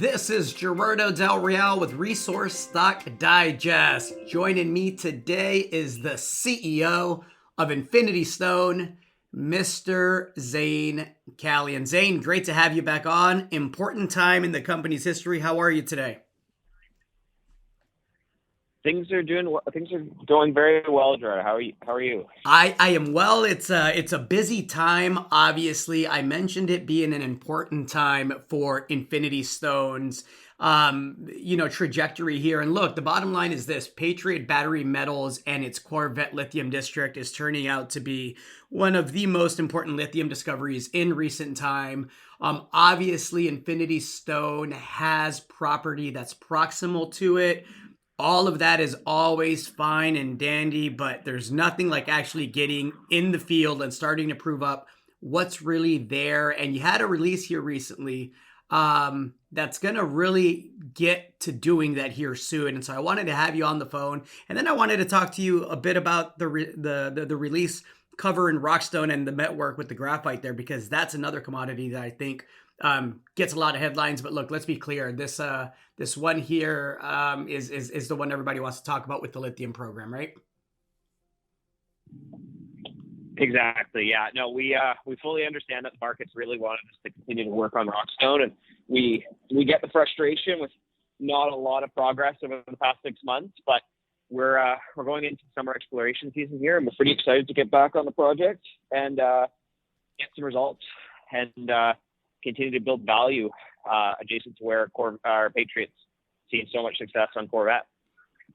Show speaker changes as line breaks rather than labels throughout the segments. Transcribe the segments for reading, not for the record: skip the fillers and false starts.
This is Gerardo Del Real with Resource Stock Digest. Joining me today is the CEO of Infinity Stone, Mr. Zayn Kalyan. Zayn, great to have you back on. Important time in the company's history. How are you today?
Things are going very well, Gerard. How are you?
I am well. It's a busy time. Obviously, I mentioned it being an important time for Infinity Stones. Trajectory here. And look, the bottom line is this: Patriot Battery Metals and its Corvette Lithium district is turning out to be one of the most important lithium discoveries in recent time. Obviously, Infinity Stone has property that's proximal to it. All of that is always fine and dandy, but there's nothing like actually getting in the field and starting to prove up what's really there. And you had a release here recently that's going to really get to doing that here soon. And so I wanted to have you on the phone, and then I wanted to talk to you a bit about the release cover in Rockstone and the network with the graphite there, because that's another commodity that I think gets a lot of headlines. But look, let's be clear. This one here is the one everybody wants to talk about with the lithium program, right?
Exactly. Yeah. No, we fully understand that the markets really wanted us to continue to work on Rockstone, and we get the frustration with not a lot of progress over the past 6 months, but we're going into summer exploration season here, and we're pretty excited to get back on the project and get some results and continue to build value adjacent to where our Patriots seen so much success on Corvette.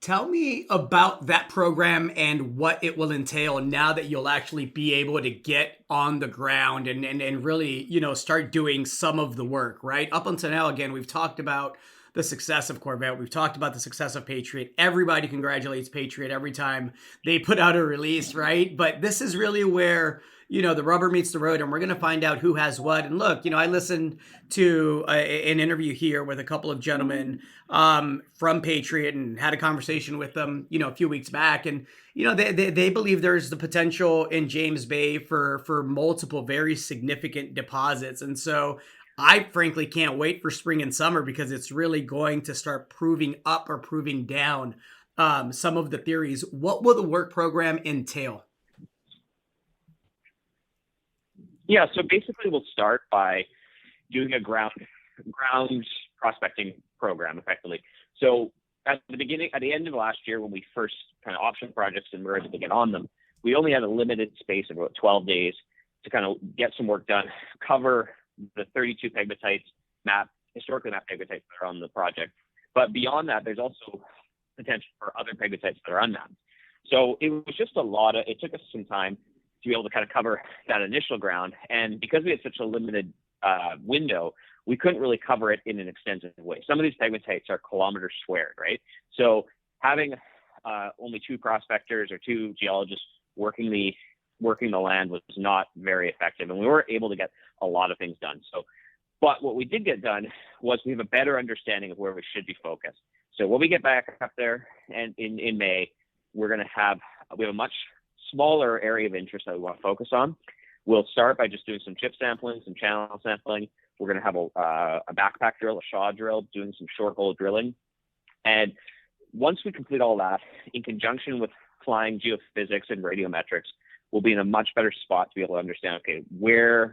Tell me about that program and what it will entail now that you'll actually be able to get on the ground and really, start doing some of the work, right? Up until now, again, we've talked about the success of Corvette. We've talked about the success of Patriot. Everybody congratulates Patriot every time they put out a release, right? But this is really where, the rubber meets the road, and we're going to find out who has what. And look, I listened to an interview here with a couple of gentlemen from Patriot and had a conversation with them, a few weeks back. And, they believe there's the potential in James Bay for multiple very significant deposits. And so I frankly can't wait for spring and summer, because it's really going to start proving up or proving down some of the theories. What will the work program entail?
Yeah, so basically we'll start by doing a ground prospecting program effectively. So at the end of last year, when we first kind of optioned projects and we were able to get on them, we only had a limited space of about 12 days to kind of get some work done, cover the 32 pegmatites historically mapped pegmatites that are on the project. But beyond that, there's also potential for other pegmatites that are unmapped. So it was just it took us some time to be able to kind of cover that initial ground. And because we had such a limited window, we couldn't really cover it in an extensive way. Some of these pegmatites are kilometers squared, right? So having only 2 prospectors or 2 geologists working the land was not very effective, and we weren't able to get a lot of things done. But what we did get done was we have a better understanding of where we should be focused. So when we get back up there and in May, we have a much smaller area of interest that we want to focus on. We'll start by just doing some chip sampling, some channel sampling. We're going to have a backpack drill, a shaw drill, doing some short hole drilling. And once we complete all that, in conjunction with flying geophysics and radiometrics, we'll be in a much better spot to be able to understand, and we'll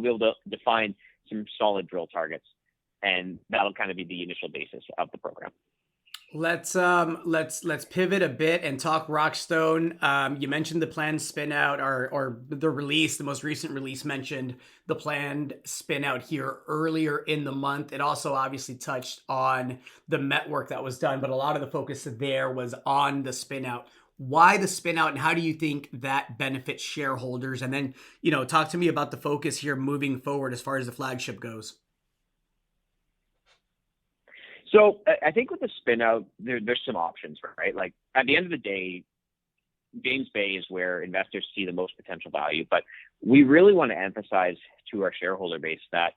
be able to define some solid drill targets. And that'll kind of be the initial basis of the program.
Let's pivot a bit and talk Rockstone. You mentioned the planned spinout or the release. The most recent release mentioned the planned spinout here earlier in the month. It also obviously touched on the met work that was done, but a lot of the focus there was on the spinout. Why the spinout, and how do you think that benefits shareholders? And then, talk to me about the focus here moving forward as far as the flagship goes.
So I think with the spinout, there's some options, right? Like at the end of the day, James Bay is where investors see the most potential value. But we really want to emphasize to our shareholder base that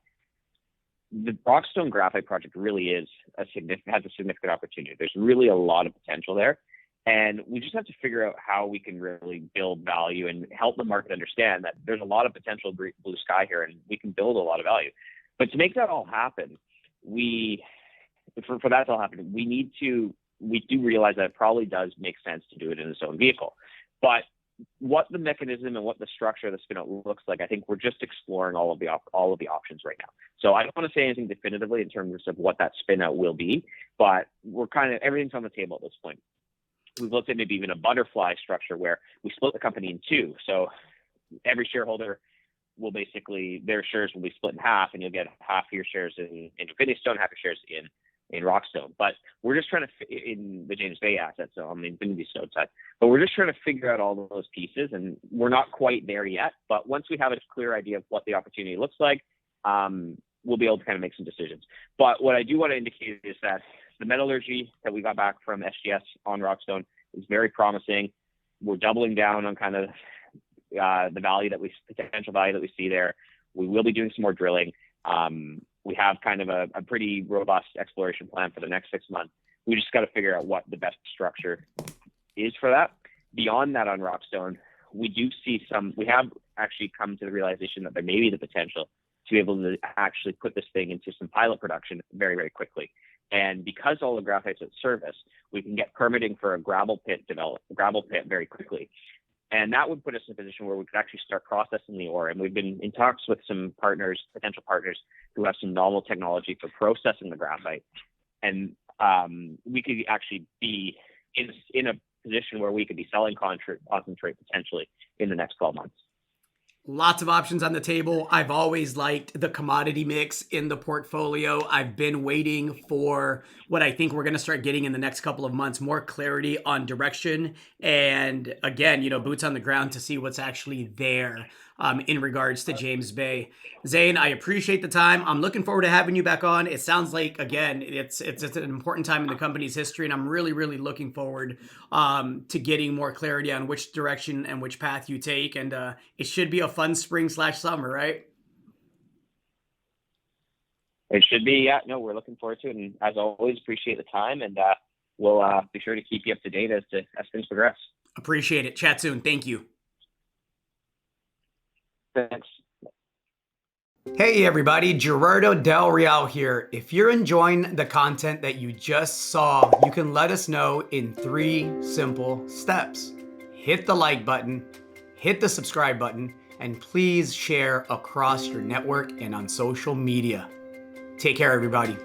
the Rockstone Graphite Project really has a significant opportunity. There's really a lot of potential there. And we just have to figure out how we can really build value and help the market understand that there's a lot of potential blue sky here and we can build a lot of value. But to make that all happen, for that to happen, we do realize that it probably does make sense to do it in its own vehicle. But what the mechanism and what the structure of the Spinout looks like, I think we're just exploring all of the options right now. So I don't want to say anything definitively in terms of what that Spinout will be, but we're everything's on the table at this point. We've looked at maybe even a butterfly structure where we split the company in two. So every shareholder will their shares will be split in half, and you'll get half your shares in Infinity Stone, half your shares in Rockstone. But we're just trying to in the James Bay assets, so on the Infinity Stone side. But we're just trying to figure out all of those pieces, and we're not quite there yet. But once we have a clear idea of what the opportunity looks like, we'll be able to kind of make some decisions. But what I do want to indicate is that the metallurgy that we got back from SGS on Rockstone is very promising. We're doubling down on kind of the potential value that we see there. We will be doing some more drilling. We have kind of a pretty robust exploration plan for the next 6 months. We just got to figure out what the best structure is for that. Beyond that on Rockstone, we have actually come to the realization that there may be the potential to be able to actually put this thing into some pilot production very, very quickly. And because all the graphite's at surface, we can get permitting for a gravel pit very quickly. And that would put us in a position where we could actually start processing the ore. And we've been in talks with some potential partners who have some novel technology for processing the graphite. And we could actually be in a position where we could be selling concentrate potentially in the next 12 months.
Lots of options on the table. I've always liked the commodity mix in the portfolio. I've been waiting for what I think we're going to start getting in the next couple of months, more clarity on direction. And again, boots on the ground to see what's actually there in regards to James Bay. Zayn, I appreciate the time. I'm looking forward to having you back on. It sounds like, again, it's an important time in the company's history, and I'm really, really looking forward to getting more clarity on which direction and which path you take. And it should be a fun spring/summer, right?
It should be, yeah. No, we're looking forward to it. And as always, appreciate the time, and we'll be sure to keep you up to date as things progress.
Appreciate it. Chat soon. Thank you.
Thanks.
Hey everybody, Gerardo Del Real here. If you're enjoying the content that you just saw, you can let us know in 3 simple steps. Hit the like button, hit the subscribe button, and please share across your network and on social media. Take care, everybody.